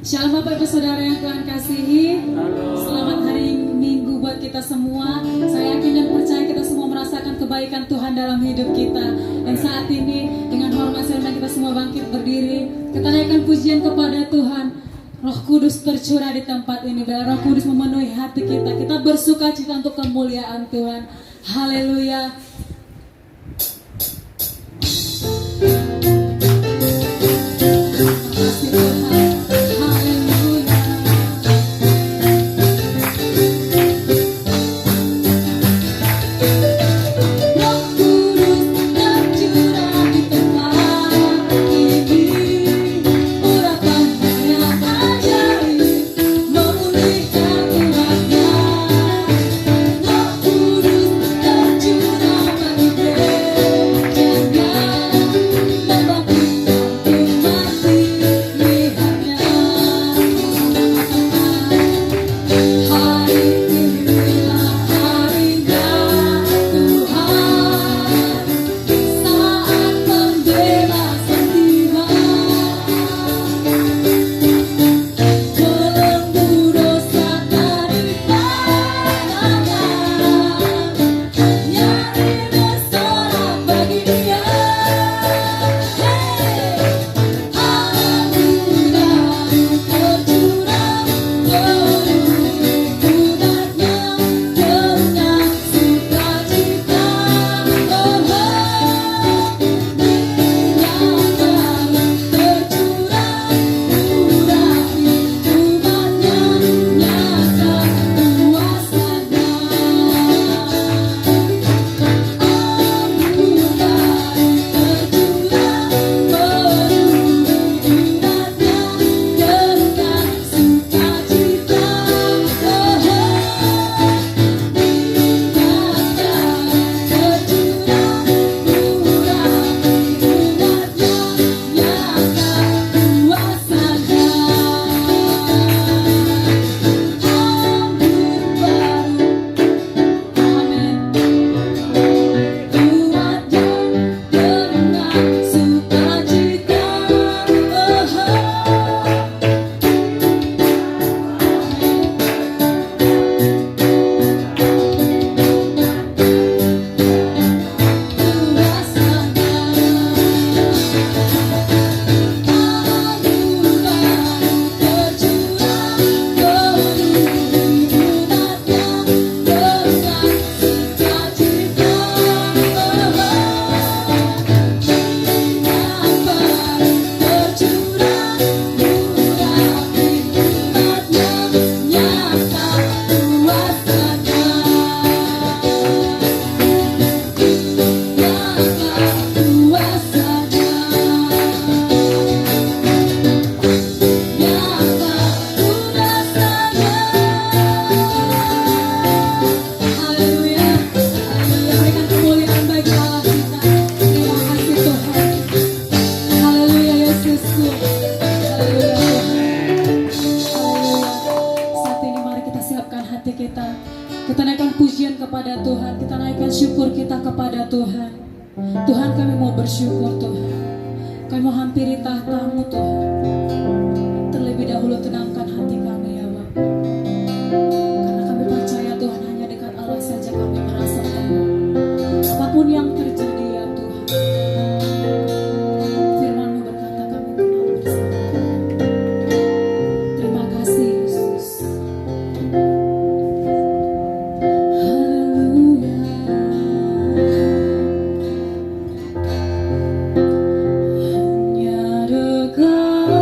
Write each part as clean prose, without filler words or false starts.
Shalom Bapak Ibu Saudara yang Tuhan kasihi. Halo. Selamat hari Minggu buat kita semua. Saya yakin dan percaya kita semua merasakan kebaikan Tuhan dalam hidup kita. Dan saat ini dengan hormat saya undang kita semua bangkit berdiri. Kita naikkan pujian kepada Tuhan. Roh Kudus tercurah di tempat ini. Biar Roh Kudus memenuhi hati kita. Kita bersuka cita untuk kemuliaan Tuhan. Haleluya. Terima kasih Tuhan. Kita naikkan pujian kepada Tuhan. Kita naikkan syukur kita kepada Tuhan. Tuhan, kami mau bersyukur Tuhan. Kami mau hampiri tahta-Mu Tuhan. Terlebih dahulu tenangkan hati kami ya Bapa. Karena kami percaya Tuhan hanya dekat Allah saja kami merasa tenang. Apapun yang terjadi ya Tuhan, firman-Mu berkata kami tenang bersama Tuhan. Terima kasih Yesus. Hanya dekat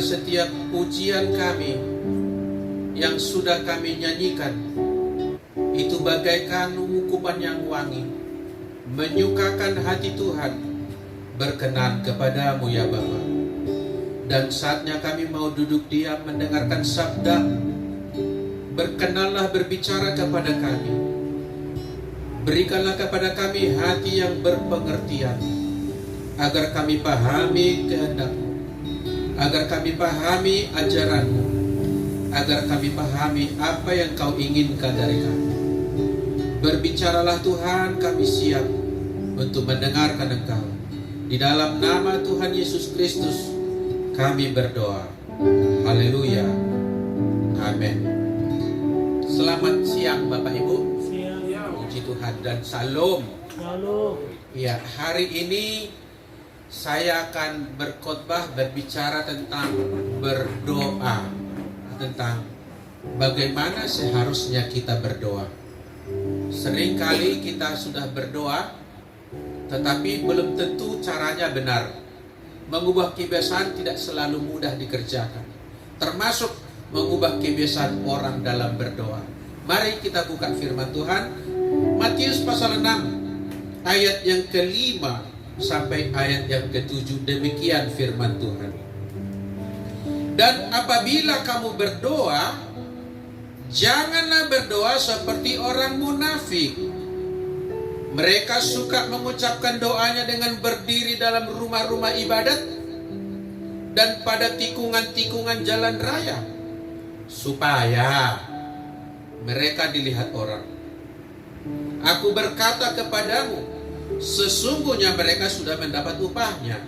setiap pujian kami yang sudah kami nyanyikan itu bagaikan ukupan yang wangi, menyukakan hati Tuhan, berkenan kepadamu ya Bapa. Dan saatnya kami mau duduk diam mendengarkan sabda. Berkenanlah berbicara kepada kami. Berikanlah kepada kami hati yang berpengertian, agar kami pahami kehendak-Mu, agar kami pahami ajaran-Mu, agar kami pahami apa yang Kau inginkan dari kami. Berbicaralah Tuhan, kami siap untuk mendengarkan Engkau. Di dalam nama Tuhan Yesus Kristus kami berdoa. Haleluya. Amin. Selamat siang Bapak Ibu. Puji Tuhan dan salam. Ya, hari ini saya akan berkhotbah berbicara tentang berdoa, tentang bagaimana seharusnya kita berdoa. Seringkali kita sudah berdoa, tetapi belum tentu caranya benar. Mengubah kebiasaan tidak selalu mudah dikerjakan, termasuk mengubah kebiasaan orang dalam berdoa. Mari kita buka firman Tuhan, Matius pasal 6 ayat yang ke-5 sampai ayat yang ke-7. Demikian firman Tuhan. Dan apabila kamu berdoa, janganlah berdoa seperti orang munafik. Mereka suka mengucapkan doanya dengan berdiri dalam rumah-rumah ibadat dan pada tikungan-tikungan jalan raya, supaya mereka dilihat orang. Aku berkata kepadamu, sesungguhnya mereka sudah mendapat upahnya.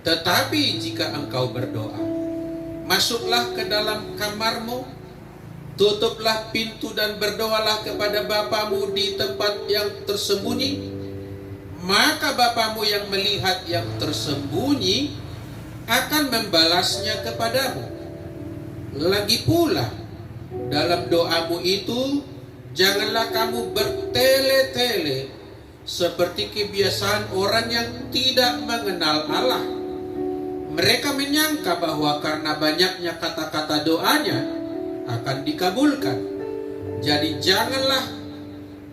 Tetapi jika engkau berdoa, masuklah ke dalam kamarmu, tutuplah pintu dan berdoalah kepada Bapamu di tempat yang tersembunyi. Maka Bapamu yang melihat yang tersembunyi akan membalasnya kepadamu. Lagi pula, dalam doamu itu janganlah kamu bertele-tele seperti kebiasaan orang yang tidak mengenal Allah. Mereka menyangka bahwa karena banyaknya kata-kata doanya akan dikabulkan. Jadi janganlah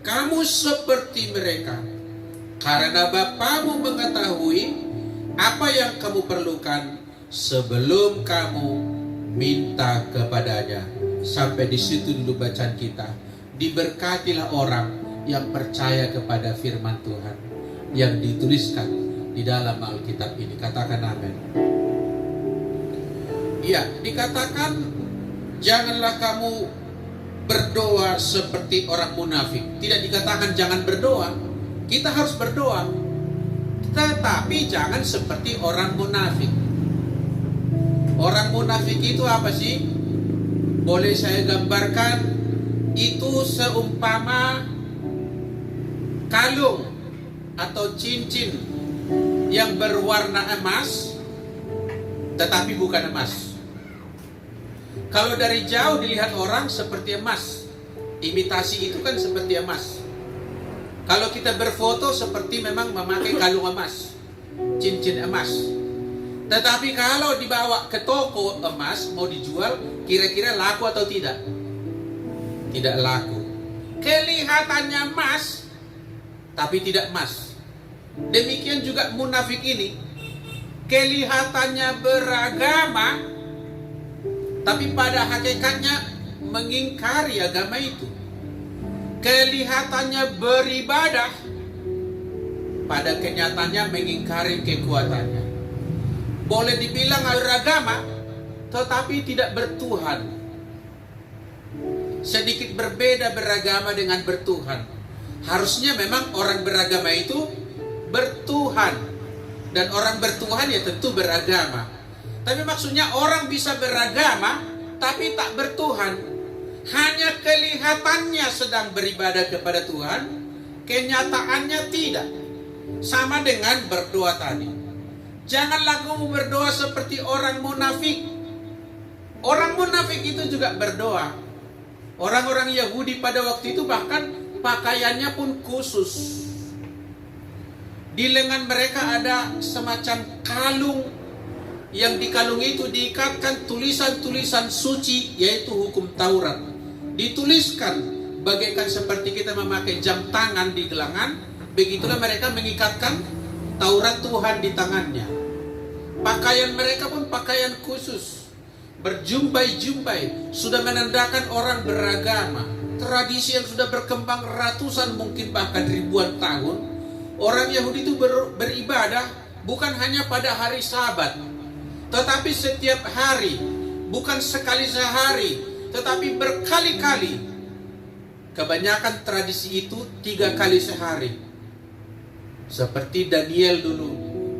kamu seperti mereka, karena Bapamu mengetahui apa yang kamu perlukan sebelum kamu minta kepadanya. Sampai di situ dulu bacaan kita. Diberkatilah orang yang percaya kepada firman Tuhan yang dituliskan di dalam Alkitab ini. Katakan amin. Ya, dikatakan janganlah kamu berdoa seperti orang munafik. Tidak dikatakan jangan berdoa. Kita harus berdoa, tetapi jangan seperti orang munafik. Orang munafik itu apa sih? Boleh saya gambarkan, itu seumpama kalung atau cincin yang berwarna emas, tetapi bukan emas. Kalau dari jauh dilihat orang seperti emas, imitasi itu kan seperti emas. Kalau kita berfoto seperti memang memakai kalung emas, cincin emas. Tetapi kalau dibawa ke toko emas mau dijual, kira-kira laku atau tidak? Tidak laku. Kelihatannya emas, tapi tidak emas. Demikian juga munafik ini, kelihatannya beragama, tapi pada hakikatnya mengingkari agama itu. Kelihatannya beribadah, pada kenyataannya mengingkari kekuatannya. Boleh dibilang beragama, tetapi tidak bertuhan. Sedikit berbeda beragama dengan bertuhan. Harusnya memang orang beragama itu bertuhan, dan orang bertuhan ya tentu beragama. Tapi maksudnya orang bisa beragama tapi tak bertuhan. Hanya kelihatannya sedang beribadah kepada Tuhan, kenyataannya tidak. Sama dengan berdoa tadi. Janganlah kamu berdoa seperti orang munafik. Orang munafik itu juga berdoa. Orang-orang Yahudi pada waktu itu bahkan pakaiannya pun khusus. Di lengan mereka ada semacam kalung yang di kalung itu diikatkan tulisan-tulisan suci, yaitu hukum Taurat. Dituliskan bagaikan seperti kita memakai jam tangan di gelangan, begitulah mereka mengikatkan Taurat Tuhan di tangannya. Pakaian mereka pun pakaian khusus, berjumbai-jumbai, sudah menandakan orang beragama. Tradisi yang sudah berkembang ratusan, mungkin bahkan ribuan tahun. Orang Yahudi itu beribadah bukan hanya pada hari Sabat, tetapi setiap hari, bukan sekali sehari, tetapi berkali-kali. Kebanyakan tradisi itu 3 kali sehari. Seperti Daniel dulu,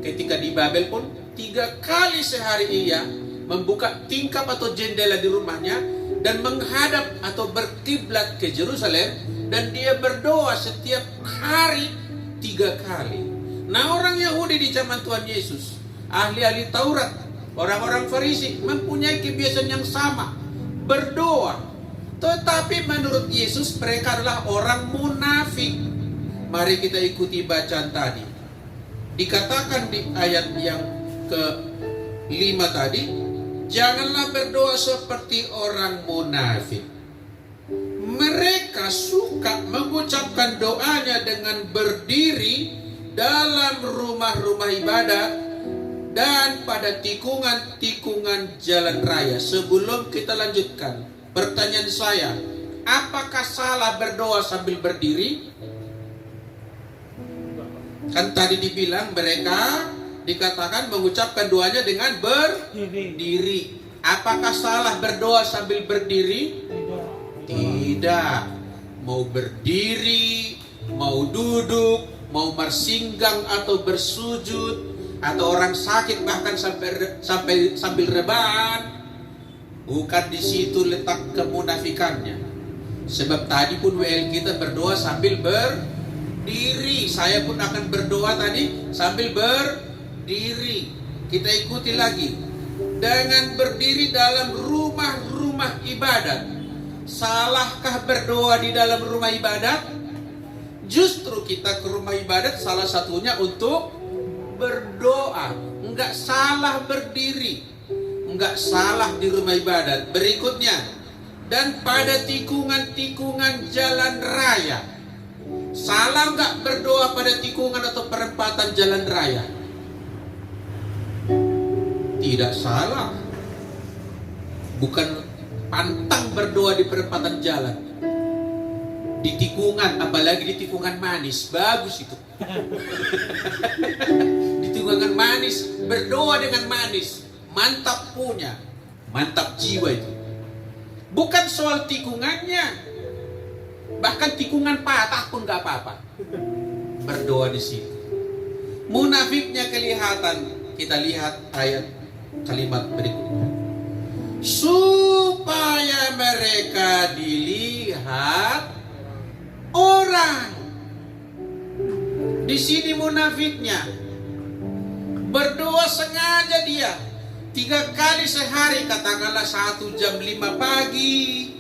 ketika di Babel pun 3 kali sehari ia membuka tingkap atau jendela di rumahnya dan menghadap atau berkiblat ke Yerusalem, dan dia berdoa setiap hari 3 kali. Nah, orang Yahudi di zaman Tuhan Yesus, ahli-ahli Taurat, orang-orang Farisi mempunyai kebiasaan yang sama, berdoa. Tetapi menurut Yesus mereka adalah orang munafik. Mari kita ikuti bacaan tadi. Dikatakan di ayat yang ke-5 tadi, janganlah berdoa seperti orang munafik. Mereka suka mengucapkan doanya dengan berdiri dalam rumah-rumah ibadat dan pada tikungan-tikungan jalan raya. Sebelum kita lanjutkan, pertanyaan saya, apakah salah berdoa sambil berdiri? Kan tadi dibilang mereka dikatakan mengucapkan doanya dengan berdiri. Apakah salah berdoa sambil berdiri? Tidak. Mau berdiri, mau duduk, mau bersinggang atau bersujud, atau orang sakit bahkan sambil rebahan, bukan di situ letak kemunafikannya. Sebab tadi pun WL kita berdoa sambil berdiri. Saya pun akan berdoa tadi sambil berdiri. Kita ikuti lagi. Dengan berdiri dalam rumah-rumah ibadat. Salahkah berdoa di dalam rumah ibadat? Justru kita ke rumah ibadat salah satunya untuk berdoa. Enggak salah berdiri, enggak salah di rumah ibadat. Berikutnya, dan pada tikungan-tikungan jalan raya. Salah enggak berdoa pada tikungan atau perempatan jalan raya? Tidak salah. Bukan pantang berdoa di perempatan jalan, di tikungan, apalagi di tikungan manis. Bagus itu. Di tikungan manis, berdoa dengan manis. Mantap punya, mantap jiwa itu. Bukan soal tikungannya, bahkan tikungan patah pun gak apa-apa. Berdoa di situ. Munafiknya kelihatan. Kita lihat ayat kalimat berikutnya. Supaya mereka dilihat orang. Di sini munafiknya berdoa sengaja dia 3 kali sehari, katakanlah 1 jam 5 pagi,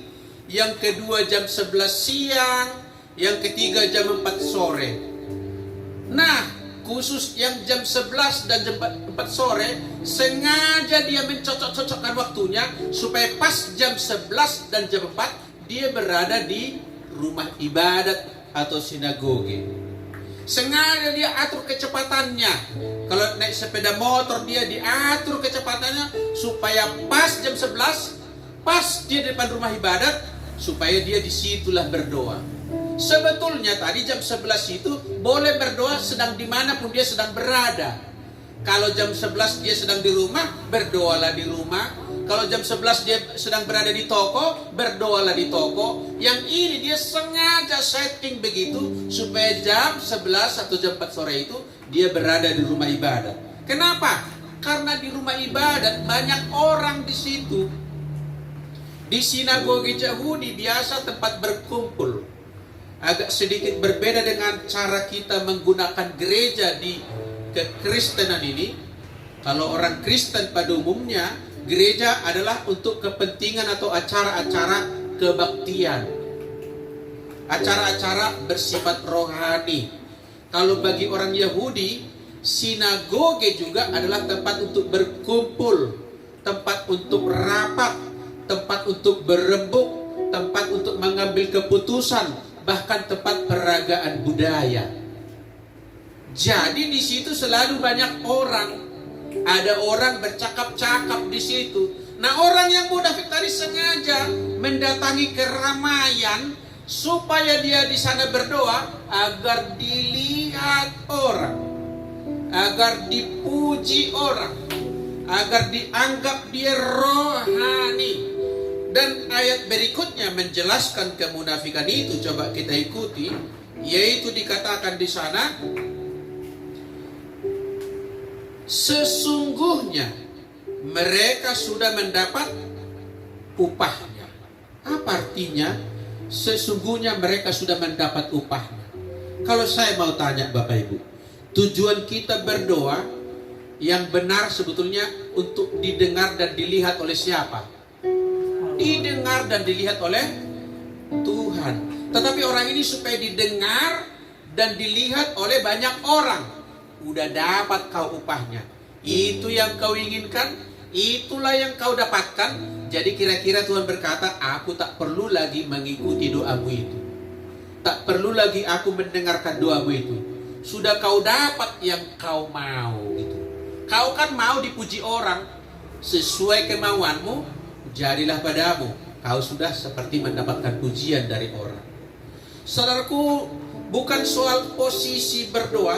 yang kedua jam 11 siang, yang ketiga jam 4 sore. Nah, khusus yang jam 11 dan jam 4 sore, sengaja dia mencocok-cocokkan waktunya supaya pas jam 11 dan jam 4 dia berada di rumah ibadat atau sinagoge. Sengaja dia atur kecepatannya. Kalau naik sepeda motor dia diatur kecepatannya supaya pas jam 11, pas dia di depan rumah ibadat, supaya dia disitulah berdoa. Sebetulnya tadi jam 11 itu boleh berdoa sedang dimanapun dia sedang berada. Kalau jam 11 dia sedang di rumah, berdoalah di rumah. Kalau jam 11 dia sedang berada di toko, berdoalah di toko. Yang ini dia sengaja setting begitu supaya jam 11 atau jam 4 sore itu dia berada di rumah ibadat. Kenapa? Karena di rumah ibadat banyak orang di situ. Di sinagoge Yahudi biasa tempat berkumpul. Agak sedikit berbeda dengan cara kita menggunakan gereja di kekristenan ini. Kalau orang Kristen pada umumnya, gereja adalah untuk kepentingan atau acara-acara kebaktian, acara-acara bersifat rohani. Kalau bagi orang Yahudi, Sinagoge juga adalah tempat untuk berkumpul, tempat untuk rapat, tempat untuk berembuk, tempat untuk mengambil keputusan, bahkan tempat peragaan budaya. Jadi di situ selalu banyak orang. Ada orang bercakap-cakap di situ. Nah, orang yang munafik tadi sengaja mendatangi keramaian supaya dia di sana berdoa agar dilihat orang, agar dipuji orang, agar dianggap dia rohani. Dan ayat berikutnya menjelaskan kemunafikan itu, coba kita ikuti, yaitu dikatakan di sana, sesungguhnya mereka sudah mendapat upahnya. Apa artinya? Sesungguhnya mereka sudah mendapat upahnya. Kalau saya mau tanya Bapak Ibu, tujuan kita berdoa yang benar sebetulnya untuk didengar dan dilihat oleh siapa? Didengar dan dilihat oleh Tuhan. Tetapi orang ini supaya didengar dan dilihat oleh banyak orang. Udah dapat kau upahnya. Itu yang kau inginkan, itulah yang kau dapatkan. Jadi kira-kira Tuhan berkata, aku tak perlu lagi mengikuti doamu itu. Tak perlu lagi aku mendengarkan doamu itu. Sudah kau dapat yang kau mau gitu. Kau kan mau dipuji orang, sesuai kemauanmu, jadilah padamu. Kau sudah seperti mendapatkan pujian dari orang. Saudaraku, bukan soal posisi berdoa,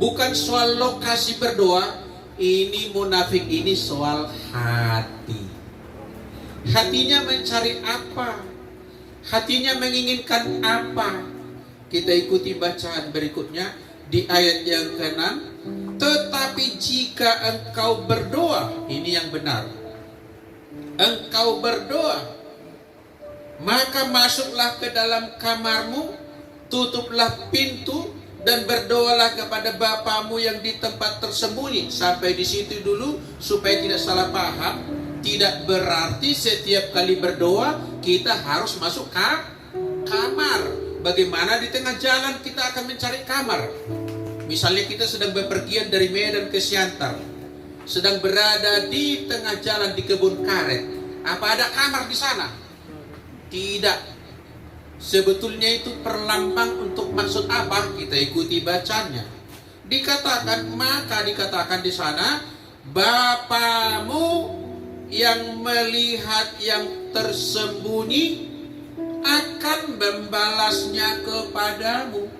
bukan soal lokasi berdoa. Ini munafik ini soal hati. Hatinya mencari apa? Hatinya menginginkan apa? Kita ikuti bacaan berikutnya di ayat yang ke-6. Tetapi jika engkau berdoa, ini yang benar. Engkau berdoa, maka masuklah ke dalam kamarmu, tutuplah pintu, dan berdoalah kepada Bapamu yang di tempat tersembunyi. Sampai di situ dulu supaya tidak salah paham. Tidak berarti setiap kali berdoa kita harus masuk ke kamar. Bagaimana di tengah jalan kita akan mencari kamar? Misalnya kita sedang bepergian dari Medan ke Siantar, sedang berada di tengah jalan di kebun karet. Apa ada kamar di sana? Tidak. Sebetulnya itu perlambang untuk maksud apa? Kita ikuti bacanya. Dikatakan, maka dikatakan di sana, Bapamu yang melihat yang tersembunyi akan membalasnya kepadamu.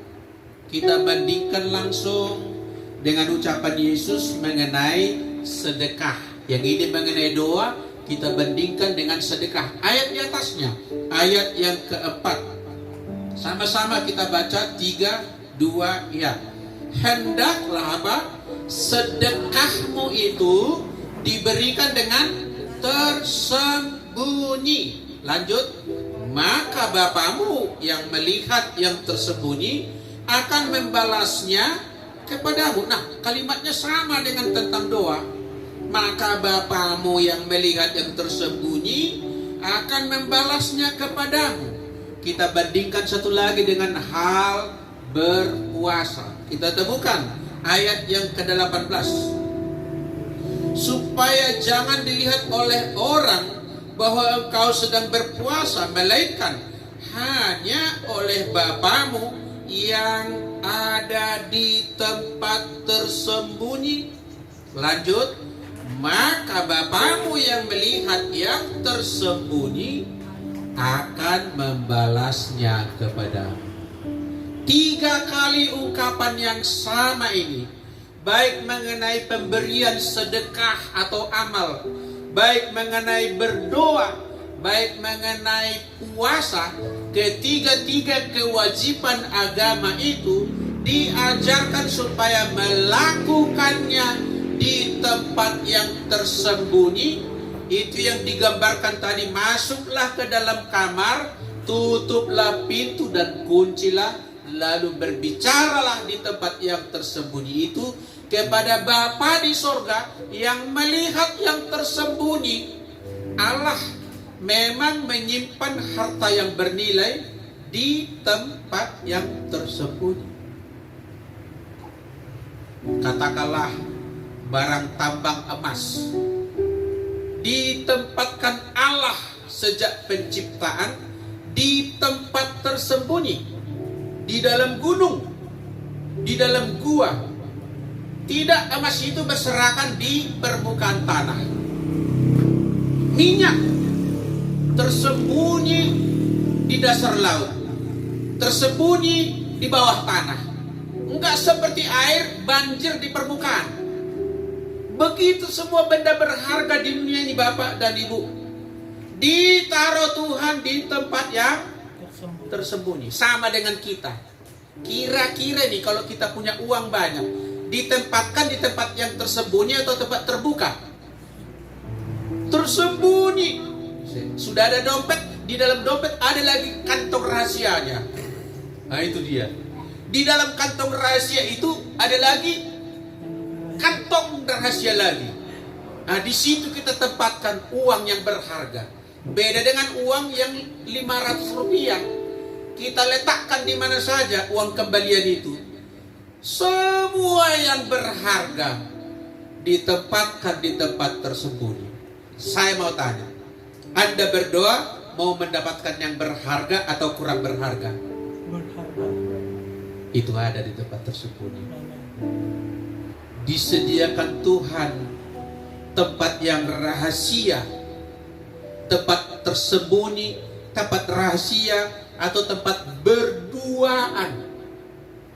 Kita bandingkan langsung dengan ucapan Yesus mengenai sedekah. Yang ini mengenai doa, kita bandingkan dengan sedekah. Ayat di atasnya, ayat yang keempat. Sama-sama kita baca 3, 2, ya. Hendaklah apa? Sedekahmu itu diberikan dengan tersembunyi. Lanjut. Maka Bapamu yang melihat yang tersembunyi akan membalasnya kepadamu. Nah, kalimatnya sama dengan tentang doa. Maka Bapamu yang melihat yang tersembunyi akan membalasnya kepadamu. Kita bandingkan satu lagi dengan hal berpuasa. Kita temukan ayat yang ke-18. Supaya jangan dilihat oleh orang bahwa engkau sedang berpuasa, melainkan hanya oleh Bapamu yang ada di tempat tersembunyi. Lanjut. Maka Bapamu yang melihat yang tersembunyi akan membalasnya kepadamu. 3 kali ungkapan yang sama ini, baik mengenai pemberian sedekah atau amal, baik mengenai berdoa, baik mengenai puasa, ketiga-tiga kewajiban agama itu diajarkan supaya melakukannya di tempat yang tersembunyi. Itu yang digambarkan tadi, masuklah ke dalam kamar, tutuplah pintu dan kuncilah, lalu berbicaralah di tempat yang tersembunyi itu kepada Bapa di sorga yang melihat yang tersembunyi. Allah memang menyimpan harta yang bernilai di tempat yang tersembunyi. katakanlah barang tambang emas, ditempatkan Allah sejak penciptaan di tempat tersembunyi, di dalam gunung, di dalam gua. Tidak emas itu berserakan di permukaan tanah. Minyak tersembunyi di dasar laut, tersembunyi di bawah tanah. Enggak seperti air banjir di permukaan. Begitu semua benda berharga di dunia ini, Bapak dan Ibu, ditaruh Tuhan di tempat yang tersembunyi. Sama dengan kita. Kira-kira nih kalau kita punya uang banyak, ditempatkan di tempat yang tersembunyi atau tempat terbuka? Tersembunyi. Sudah ada dompet, di dalam dompet ada lagi kantong rahasianya. Nah itu dia. Di dalam kantong rahasia itu ada lagi kantong rahasia lagi. Nah di situ kita tempatkan uang yang berharga. Beda dengan uang yang 500 rupiah. Kita letakkan di mana saja uang kembalian itu. Semua yang berharga ditempatkan di tempat tersembunyi. Saya mau tanya, Anda berdoa mau mendapatkan yang berharga atau kurang berharga? Berharga. Itu ada di tempat tersembunyi. Disediakan Tuhan tempat yang rahasia, tempat tersembunyi, tempat rahasia, atau tempat berduaan.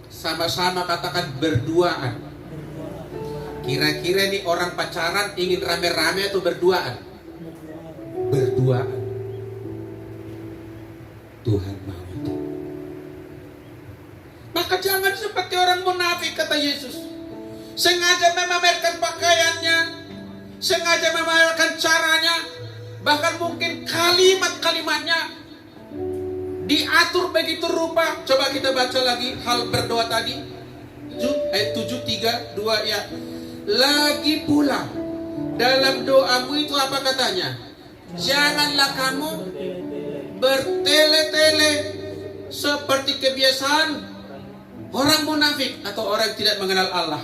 Sama-sama katakan berduaan. Kira-kira nih orang pacaran ingin rame-rame atau berduaan? Berduaan. Tuhan mau itu. Maka jangan seperti orang munafik, kata Yesus. Sengaja memamerkan pakaiannya, sengaja memamerkan caranya, bahkan mungkin kalimat-kalimatnya diatur begitu rupa. Coba kita baca lagi hal berdoa tadi. Ayat 7, 3, 2 ya. Lagi pula dalam doamu itu apa katanya? Janganlah kamu bertele-tele seperti kebiasaan orang munafik atau orang tidak mengenal Allah.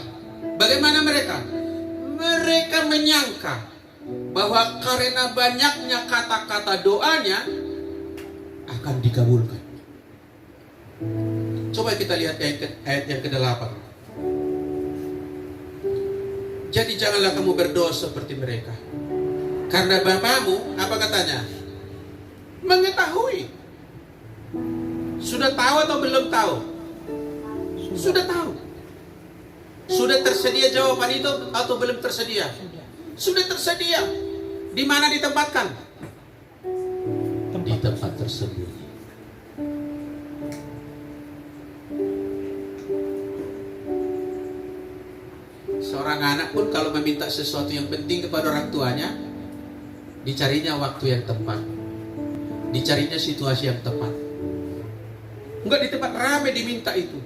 Bagaimana mereka? Mereka menyangka bahwa karena banyaknya kata-kata doanya akan dikabulkan. Coba kita lihat ayat yang ke-8. Jadi janganlah kamu berdoa seperti mereka, karena Bapamu, apa katanya? Mengetahui. Sudah tahu atau belum tahu? Sudah tahu. Sudah tersedia jawaban itu atau belum tersedia? Sudah tersedia. Di mana ditempatkan? Di tempat tersembunyi. Seorang anak pun kalau meminta sesuatu yang penting kepada orang tuanya, dicarinya waktu yang tepat, dicarinya situasi yang tepat. Enggak di tempat ramai diminta itu.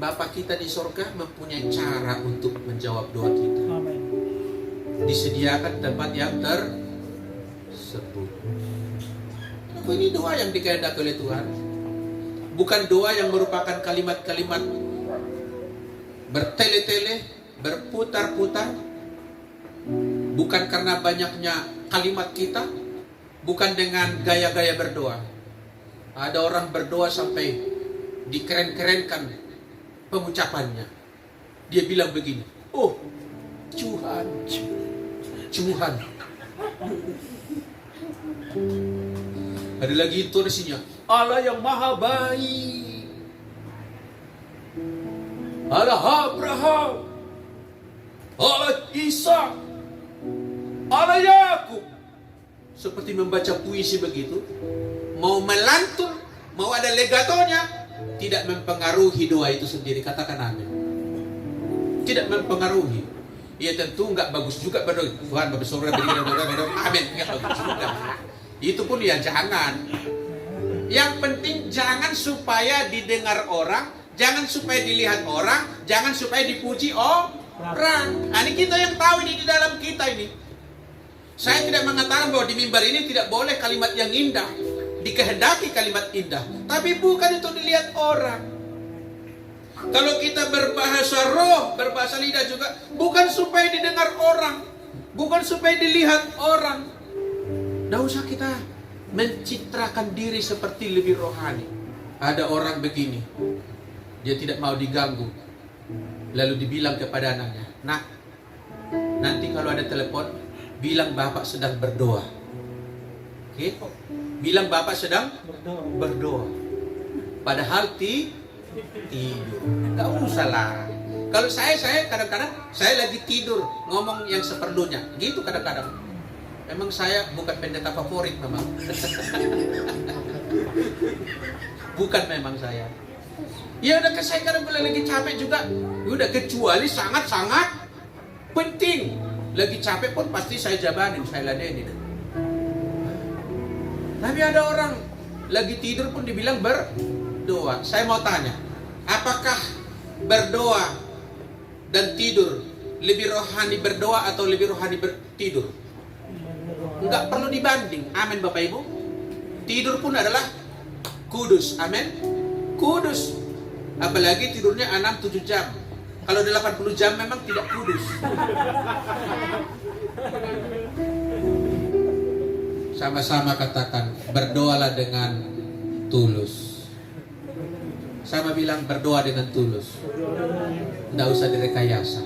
Bapa kita di sorga mempunyai cara untuk menjawab doa kita. Amin. Disediakan tempat yang tersembunyi. Ini doa yang dikehendaki oleh Tuhan. Bukan doa yang merupakan kalimat-kalimat bertele-tele, berputar-putar. Bukan karena banyaknya kalimat kita, bukan dengan gaya-gaya berdoa. Ada orang berdoa sampai dikeren-kerenkan pengucapannya. Dia bilang begini, oh Tuhan, Tuhan. Ada lagi intonasinya, Allah yang maha baik, Allah Abraham, Allah Isa, Allah Yakub. Seperti membaca puisi begitu. Mau melantun, mau ada legatonya, tidak mempengaruhi doa itu sendiri. Katakan amin. Tidak mempengaruhi. Ya tentu enggak bagus juga berdoa. Tuhan Bapa Surga berikan berdoa. Amin. Enggak bagus juga. Itu pun ya jangan. Yang penting jangan supaya didengar orang, jangan supaya dilihat orang, jangan supaya dipuji orang. Nah, ini kita yang tahu ini di dalam kita ini. Saya tidak mengatakan bahwa di mimbar ini tidak boleh kalimat yang indah, dikehendaki kalimat indah, tapi bukan untuk dilihat orang. Kalau kita berbahasa roh, berbahasa lidah juga, bukan supaya didengar orang, bukan supaya dilihat orang. Tidak usah kita mencitrakan diri seperti lebih rohani. Ada orang begini, dia tidak mau diganggu, lalu dibilang kepada anaknya, "Nak, nanti kalau ada telepon, bilang bapak sedang berdoa." Oke? Bilang bapak sedang berdoa. Padahal tidur. Gak usah lah. Kalau saya kadang-kadang saya lagi tidur ngomong yang seperlunya. Gitu kadang-kadang. Emang saya bukan pendeta favorit memang. Bukan memang saya. Ya udah, saya kadang-kadang lagi capek juga. Udah, kecuali sangat-sangat penting. Lagi capek pun pasti saya jabanin, saya ladenin. Tapi ada orang lagi tidur pun dibilang berdoa. Saya mau tanya, apakah berdoa dan tidur lebih rohani berdoa atau lebih rohani tidur? Enggak perlu dibanding. Amin Bapak Ibu. Tidur pun adalah kudus. Amin. Kudus. Apalagi tidurnya 6-7 jam. Kalau 80 jam memang tidak kudus. Sama-sama katakan, berdoalah dengan tulus. Sama bilang, berdoa dengan tulus. Nggak usah direkayasa.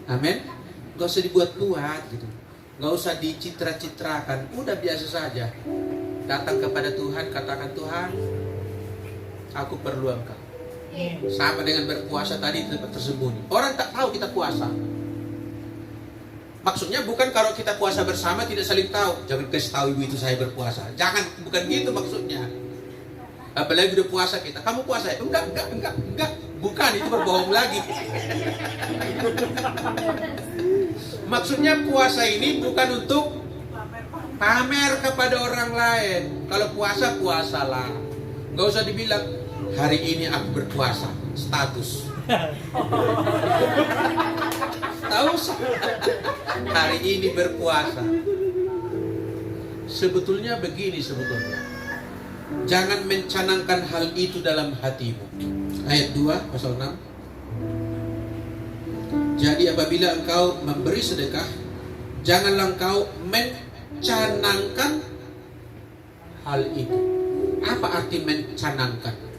Amin. Nggak usah dibuat-buat gitu. Nggak usah dicitra-citrakan. Udah biasa saja. Datang kepada Tuhan, katakan, "Tuhan, aku perlu Engkau." Sama dengan berpuasa tadi di tempat tersembunyi. Orang tak tahu kita puasa. Maksudnya bukan kalau kita puasa bersama tidak saling tahu. Jangan kasih tahu ibu itu saya berpuasa. Jangan, bukan gitu maksudnya. Apalagi udah puasa kita. Kamu puasa ya? Enggak. Bukan, itu berbohong lagi. Maksudnya puasa ini bukan untuk pamer kepada orang lain. Kalau puasa, puasalah. Gak usah dibilang, hari ini aku berpuasa. Status. Tahu sih, hari ini berpuasa. Sebetulnya begini sebetulnya. Jangan mencanangkan hal itu dalam hatimu. Ayat 2 pasal 6. Jadi apabila engkau memberi sedekah, janganlah engkau mencanangkan hal itu. Apa arti mencanangkan?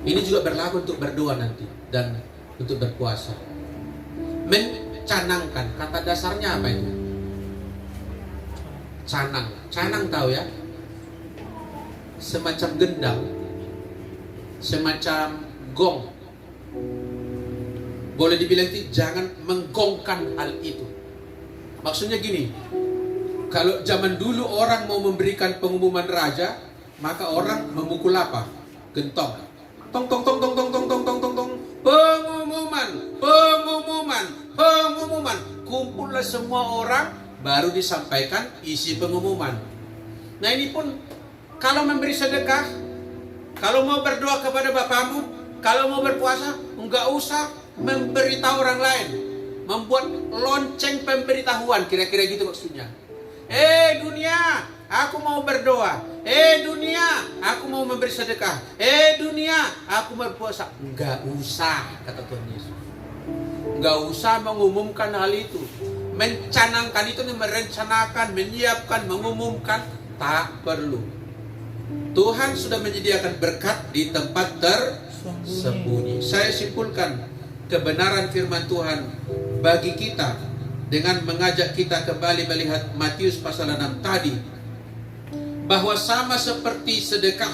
Ini juga berlaku untuk berdoa nanti dan untuk berpuasa. Mencanangkan, kata dasarnya apa itu? Canang tahu ya? Semacam gendang, semacam gong. Boleh dibilang itu, jangan menggongkan hal itu. Maksudnya gini, kalau zaman dulu orang mau memberikan pengumuman raja, maka orang memukul apa? Gentong. Tong tong tong tong tong tong tong tong tong tong. Pengumuman. Kumpullah semua orang, baru disampaikan isi pengumuman. Nah ini pun kalau memberi sedekah, kalau mau berdoa kepada Bapamu, kalau mau berpuasa, enggak usah memberitahu orang lain, membuat lonceng pemberitahuan, kira-kira gitu maksudnya. Dunia, aku mau berdoa. Dunia, aku mau memberi sedekah. Dunia, aku berpuasa. Enggak usah, kata Tuhan Yesus. Enggak usah mengumumkan hal itu. Mencanangkan itu, merencanakan, menyiapkan, mengumumkan, tak perlu. Tuhan sudah menyediakan berkat di tempat tersembunyi. Saya simpulkan kebenaran firman Tuhan bagi kita dengan mengajak kita kembali melihat Matius pasal 6 tadi, bahwa sama seperti sedekah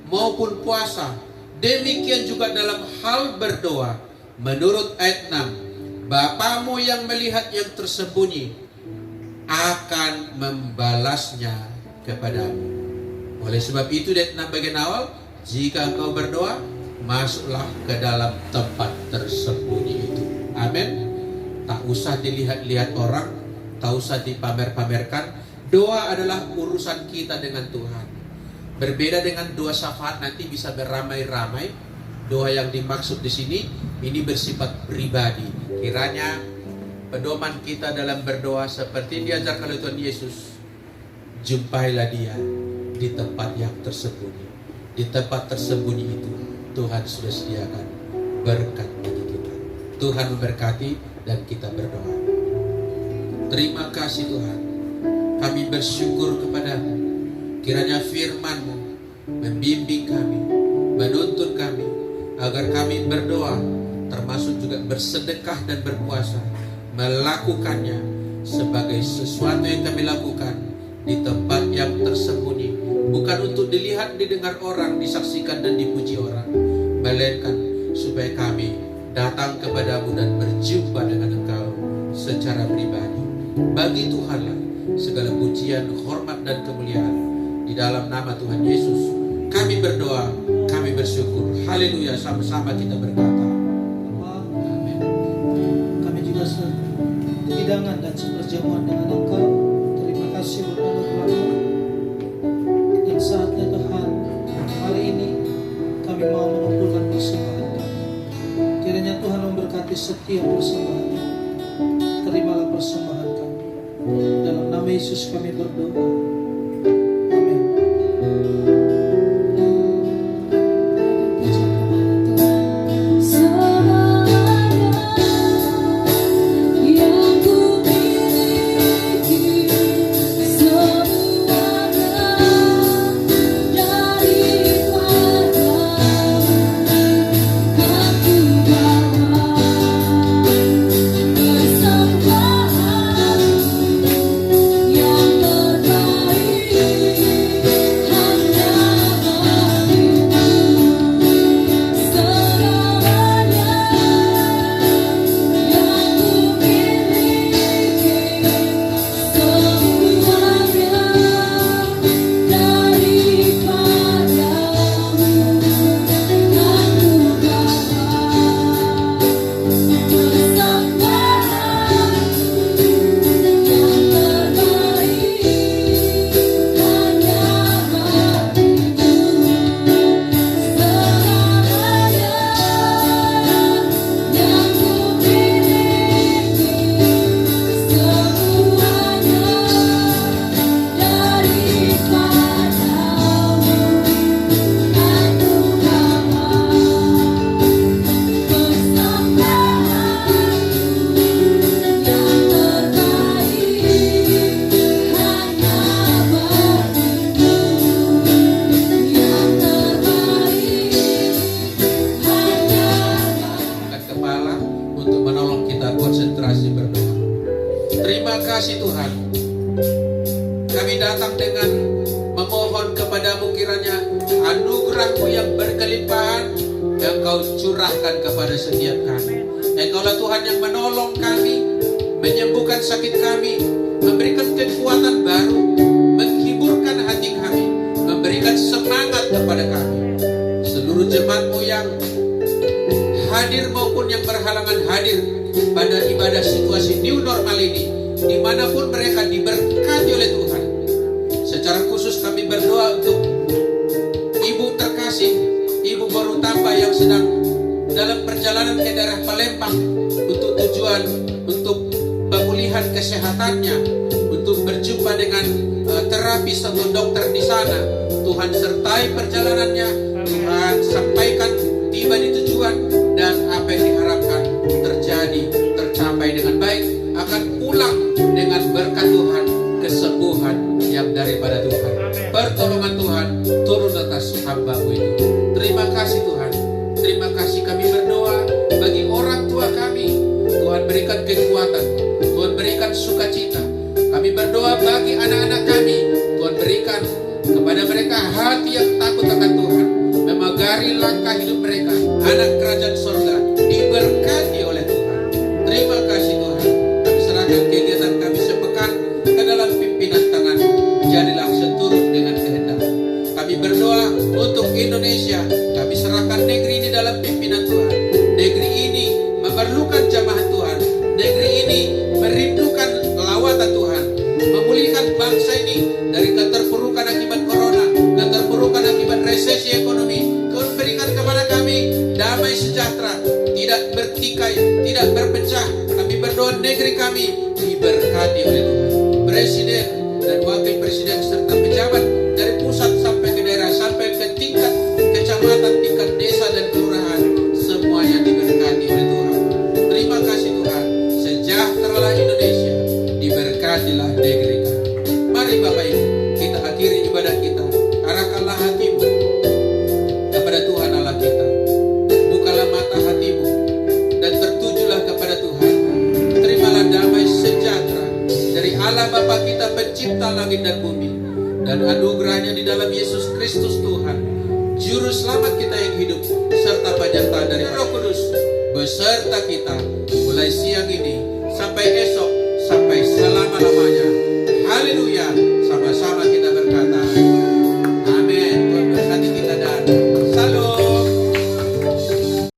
maupun puasa, demikian juga dalam hal berdoa. Menurut ayat 6, Bapamu yang melihat yang tersembunyi akan membalasnya kepadamu. Oleh sebab itu, ayat 6 bagian awal, jika engkau berdoa, masuklah ke dalam tempat tersembunyi itu. Amin. Tak usah dilihat-lihat orang, tak usah dipamer-pamerkan. Doa adalah urusan kita dengan Tuhan. Berbeda dengan doa syafaat, nanti bisa beramai-ramai. Doa yang dimaksud di sini ini bersifat pribadi. Kiranya pedoman kita dalam berdoa seperti diajarkan oleh Tuhan Yesus. Jumpailah Dia di tempat yang tersembunyi. Di tempat tersembunyi itu Tuhan sudah sediakan berkat bagi kita. Tuhan memberkati dan kita berdoa. Terima kasih Tuhan. Kami bersyukur kepadamu. Kiranya firman-Mu membimbing kami, menuntun kami, agar kami berdoa, termasuk juga bersedekah dan berpuasa, melakukannya sebagai sesuatu yang kami lakukan di tempat yang tersembunyi, bukan untuk dilihat, didengar orang, disaksikan dan dipuji orang, melainkan supaya kami datang kepadamu dan berjumpa dengan Engkau secara pribadi. Bagi Tuhanlah segala pujian, hormat dan kemuliaan. Di dalam nama Tuhan Yesus kami berdoa, kami bersyukur. Haleluya, sama-sama kita berkata Amin. Kami juga sehidangan dan seperjamuan dengan Engkau. Terima kasih buat anugerah-Mu. Dan saatnya Tuhan, hari ini kami mau mengumpulkan persembahan kami. Kiranya Tuhan memberkati setiap persembahan. Terimalah persembahan kami. Dalam nama Yesus kami berdoa. Amin. Terima kasih Tuhan. Kami datang dengan memohon kepadamu, kiranya anugerah-Mu yang berkelimpahan yang Kau curahkan kepada setiap kami. Engkaulah Tuhan yang menolong kami, menyembuhkan sakit kami, memberikan kekuatan baru, menghiburkan hati kami, memberikan semangat kepada kami. Seluruh jemaat-Mu yang hadir maupun yang berhalangan hadir pada ibadah situasi new normal ini, dimanapun mereka diberkati oleh Tuhan. Secara khusus kami berdoa untuk Ibu terkasih, Ibu Baru Tambah yang sedang dalam perjalanan ke daerah Palembang untuk tujuan untuk pemulihan kesehatannya, untuk berjumpa dengan terapis atau dokter di sana. Tuhan sertai perjalanannya, Tuhan sampaikan tiba di tujuan, dan apa yang diharapkan tercapai dengan baik, akan pulang dengan berkat Tuhan, kesembuhan yang daripada Tuhan, pertolongan Tuhan turun atas hamba-Mu itu. Terima kasih Tuhan. Terima kasih, kami berdoa bagi orang tua kami, Tuhan berikan kekuatan, Tuhan berikan sukacita. Kami berdoa bagi anak-anak kami, Tuhan berikan kepada mereka hati yang takut akan Tuhan, memagari langkah hidup mereka. Anak kerajaan surga diberkati oleh Tuhan. Terima kasih Tuhan. Kami serahkan kegiatan kami sepekan ke dalam pimpinan tangan-Mu. Jadilah seturut dengan kehendak. Kami berdoa untuk Indonesia. Kami serahkan negeri ini dalam pimpinan Tuhan. Negeri ini memerlukan jamaah Tuhan. Negeri ini merindukan lawatan Tuhan, memulihkan bangsa ini dari keterpurukan akibat corona, keterpurukan akibat resesi ekonomi. Tuhan berikan kepada kami damai sejahtera, tidak bertikai, tidak berpecah. Kami berdoa negeri kami diberkati oleh Tuhan. Presiden dan wakil presiden serta pejabat dari pusat sampai ke daerah, sampai ke tingkat Bapa kita pencipta langit dan bumi, dan anugerahnya di dalam Yesus Kristus Tuhan, Juru Selamat kita yang hidup, serta penyertaan dari Roh Kudus beserta kita mulai siang ini sampai esok, sampai selama-lamanya.